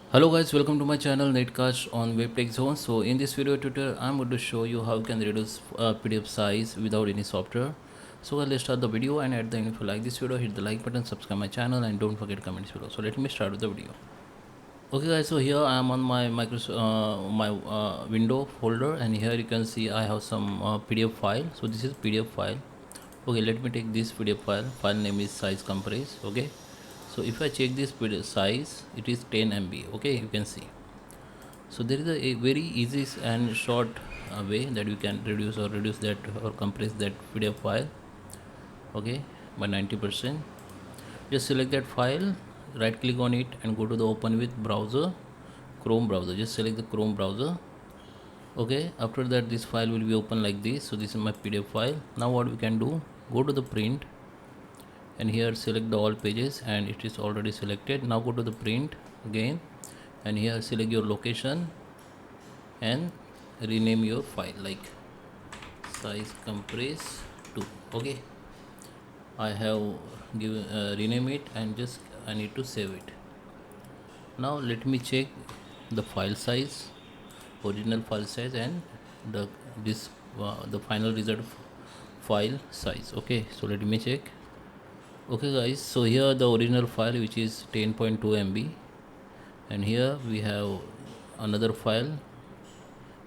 Hello guys, welcome to my channel Netcast on WebTech Zone. So in this video tutorial, I'm going to show you how you can reduce PDF size without any software. So let's start the video, and at the end if you like this video, hit the like button, subscribe my channel, and don't forget comments below. So let me start with the video. Okay guys, so here I am on my window folder, and here you can see I have some PDF file. So this is PDF file. Okay, let me take this PDF file. File name is size compress. Okay, so if I check this PDF size, it is 10 MB. Okay, you can see. So there is a very easy and short way that we can reduce that or compress that PDF file. Okay, by 90%. Just select that file, right click on it, and go to the open with browser, Chrome browser. Just select the Chrome browser. Okay, after that this file will be open like this. So this is my PDF file. Now what we can do, go to the print, and here select the all pages, and it is already selected. Now go to the print again, and here select your location and rename your file like size compress 2. Okay, I have given rename it, and just I need to save it. Now let me check the file size, original file size, and the this the final result file size. Okay, so let me check. Okay guys, so here the original file, which is 10.2 MB, and here we have another file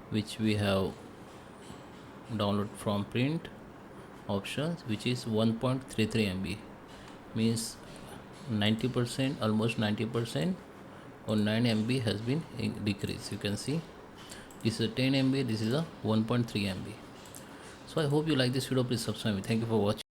which we have download from print options, which is 1.33 MB, means 90%, almost 90%, or 9 MB has been decreased. You can see this is a 10 MB, this is a 1.3 MB. So I hope you like this video. Please subscribe me. Thank you for watching.